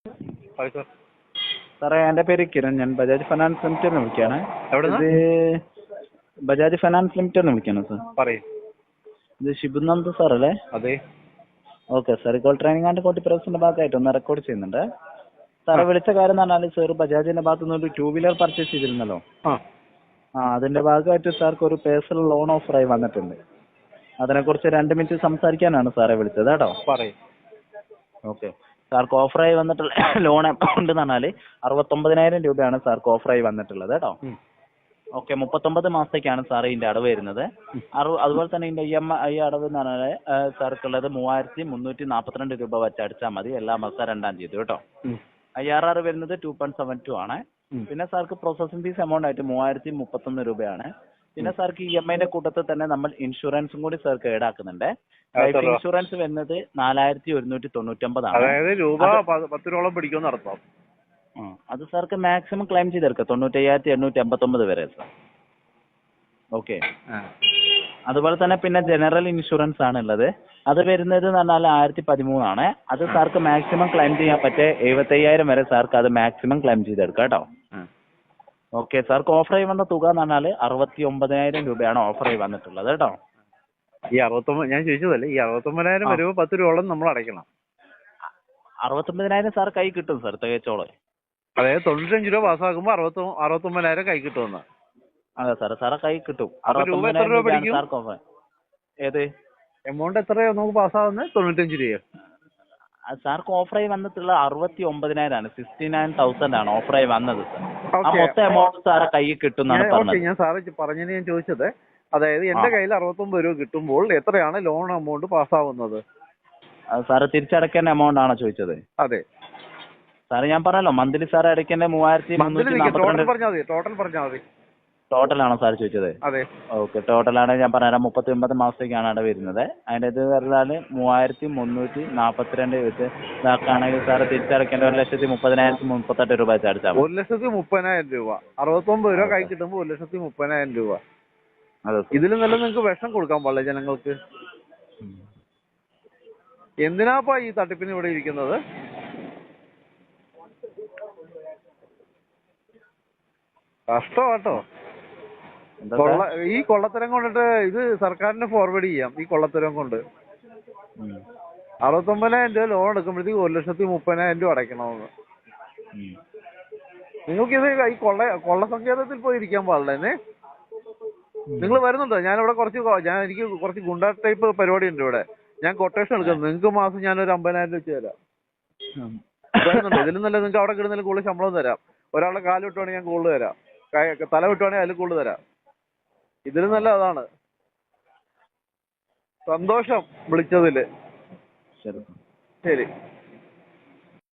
Hi sir. സാറേ എൻ്റെ പേര് കിരൺ. ഞാൻ ബജാജ് ഫൈനാൻസ് ലിമിറ്റഡിൽ നിന്ന് വിളിക്കുകയാണ്. എവിടുന്നാ? ഇത് ബജാജ് ഫൈനാൻസ് ലിമിറ്റഡിൽ നിന്ന് വിളിക്കുകയാണ് സാർ. പറയൂ. ഇത് ഷിബുനന്ദ് സാറല്ലേ? അതെ. Okay sir. ഇപ്പോൾ ട്രെയിനിങ് ആൻഡ് കോട്ടിപ്രസിൻ്റെ ഭാഗമായിട്ട് ഒന്ന് റെക്കോർഡ് ചെയ്യുന്നുണ്ട്. സാറെ വിളിച്ച കാര്യം എന്ന് പറഞ്ഞാൽ സാർ ബജാജിൻ്റെ ഭാഗത്തു നിന്ന് ഒരു 2 വീലർ പർച്ചേസ് ചെയ്തിരുന്നല്ലോ. അതിൻ്റെ ഭാഗമായിട്ട് സാർക്ക് ഒരു പേഴ്സണൽ ലോൺ ഓഫറായി വന്നിട്ടുണ്ട്. അതിനെക്കുറിച്ച് 2 മിനിറ്റ് സംസാരിക്കാനാണ് സാറെ വിളിച്ചത് കേട്ടോ. പറയൂ. ഓക്കെ. സാർക്ക് ഓഫറായി വന്നിട്ടുള്ള ലോൺ എമൗണ്ട് എന്ന് പറഞ്ഞാൽ 69,000 രൂപയാണ് സാർക്ക് ഓഫറായി വന്നിട്ടുള്ളത് കേട്ടോ. ഓക്കെ. 39 മാസത്തേക്കാണ് സാർ ഇതിൻ്റെ അടവ് വരുന്നത്. അതുപോലെ തന്നെ ഇതിൻ്റെ EMI അടവ് എന്ന് പറഞ്ഞാൽ സാർക്കുള്ളത് 3,342 രൂപ വെച്ച് അടിച്ചാൽ മതി എല്ലാ മാസം 2-ാം തീയതി കേട്ടോ. IRR വരുന്നത് 2.72 ആണ്. പിന്നെ സാർക്ക് പ്രോസസ്സിംഗ് ഫീസ് എമൗണ്ട് ആയിട്ട് 3,031 രൂപയാണ്. പിന്നെ സാർക്ക് EMIന്റെ കൂട്ടത്തിൽ തന്നെ നമ്മൾ ഇൻഷുറൻസും കൂടി സാർക്ക് ഈടാക്കുന്നുണ്ട്. ലൈഫ് ഇൻഷുറൻസ് വരുന്നത് 4,199 ആണ്. അതായത് രൂപ 10 രൂപയോളം പിടിക്കുമെന്ന് അർത്ഥം. അത് സാർക്ക് മാക്സിമം ക്ലെയിം ചെയ്തെടുക്കാം 95,889 വരെ സാർ. ഓക്കെ. അതുപോലെ തന്നെ പിന്നെ ജനറൽ ഇൻഷുറൻസ് ആണ് ഉള്ളത്. അത് വരുന്നത് എന്ന് പറഞ്ഞാൽ 1,013 ആണ്. അത് സാർക്ക് മാക്സിമം ക്ലെയിം ചെയ്യാൻ പറ്റിയ 75,000 വരെ സാർക്ക് അത് മാക്സിമം ക്ലെയിം ചെയ്തെടുക്കാം കേട്ടോ. ഓക്കെ. സാർക്ക് ഓഫറായി വന്ന തുക എന്ന് പറഞ്ഞാൽ 69,000 രൂപയാണ് ഓഫറായി വന്നിട്ടുള്ളത് കേട്ടോ. ഈ 69 ഞാൻ ചോദിച്ചതല്ലേ, ഈ 69,000 വരുമ്പോൾ 10 രൂപയോളം നമ്മൾ അടയ്ക്കണം. 69,000 സാർ കൈ കിട്ടും സാർ തികച്ചോളെ. അതായത് 95 രൂപ പാസ്സാക്കുമ്പോൾ 69,000 കൈ കിട്ടുമെന്ന്. അതെ സാറേ. സാറെ കൈ കിട്ടും. രൂപ എത്ര രൂപ പിടിക്കും? സാർക്ക് ഓഫർ ഏത് എമൗണ്ട് എത്രയോ നമുക്ക് പാസ്സാവുന്നത്? 95 രൂപയോ? സാർക്ക് ഓഫറായി വന്നിട്ടുള്ള 69,000 ആണ്. 69,000 ആണ് ഓഫറായി വന്നത് സാർ. ആ മൊത്തം എമൗണ്ട് സാറെ കൈ കിട്ടും എന്നാണ് പറഞ്ഞത്. ഞാൻ സാറ് പറഞ്ഞതിന് ഞാൻ ചോദിച്ചത്, അതായത് എന്റെ കയ്യിൽ 69 രൂപ കിട്ടുമ്പോൾ എത്രയാണ് ലോൺ എമൗണ്ട് പാസ്സാവുന്നത്? സാറ് തിരിച്ചടക്കേണ്ട എമൗണ്ട് ആണോ ചോദിച്ചത്? അതെ സാറ് ഞാൻ പറഞ്ഞല്ലോ മന്ത്ലി സാർ അടയ്ക്കേണ്ട 3,342. ടോട്ടൽ പറഞ്ഞാൽ മതി. ടോട്ടലാണോ സാർ ചോദിച്ചത്? അതെ. ഓക്കെ. ടോട്ടലാണ് ഞാൻ പറഞ്ഞുതരാം. 39 മാസത്തേക്കാണ് അവിടെ വരുന്നത്. അതിൻ്റെ ഇത് പറഞ്ഞാൽ 3,342 വെച്ച് ഇതാക്കുകയാണെങ്കിൽ സാറ് തിരിച്ചടക്കേണ്ട 1,30,038 രൂപ വെച്ച് അടച്ചാൽ 1,30,000 രൂപ. 69 രൂപ കൈ കിട്ടുമ്പോൾ 1,30,000 രൂപ. അതെ. ഇതിലും നല്ല നിങ്ങൾക്ക് വിഷം കൊടുക്കാൻ പാടില്ല ജനങ്ങൾക്ക്. എന്തിനാപ്പാ ഈ തട്ടിപ്പിന് ഇവിടെ ഇരിക്കുന്നത്? കഷ്ടമാട്ടോ. ഈ കൊള്ളത്തരം കൊണ്ടിട്ട് ഇത് സർക്കാരിന് ഫോർവേഡ് ചെയ്യാം. ഈ കൊള്ളത്തരം കൊണ്ട് 69,000 രൂപ ലോൺ എടുക്കുമ്പോഴത്തേക്ക് 1,30,000 രൂപ അടയ്ക്കണമെന്ന്. നിങ്ങൾക്കിത് ഈ കൊള്ള സങ്കേതത്തിൽ പോയി ഇരിക്കാൻ പാടില്ലേ? നിങ്ങൾ വരുന്നുണ്ടോ? ഞാനിവിടെ എനിക്ക് കുറച്ച് ഗുണ്ട ടൈപ്പ് പരിപാടി ഉണ്ട് ഇവിടെ. ഞാൻ കൊട്ടേഷൻ എടുക്കുന്നത്. നിങ്ങൾക്ക് മാസം ഞാനൊരു 50,000 വെച്ച് തരാം. വരുന്നുണ്ടോ? ഇതിലും നല്ല നിങ്ങൾക്ക് അവിടെ കിടന്നാലും കൂടുതൽ ശമ്പളം തരാം. ഒരാളുടെ കാല് വിട്ടുവാണെങ്കിൽ ഞാൻ കൂടുതൽ തരാം. തല വിട്ടുവാണെങ്കിൽ അതിൽ കൂടുതൽ തരാം. ഇതിലും നല്ല അതാണ്. സന്തോഷം വിളിച്ചതില്. ശരി.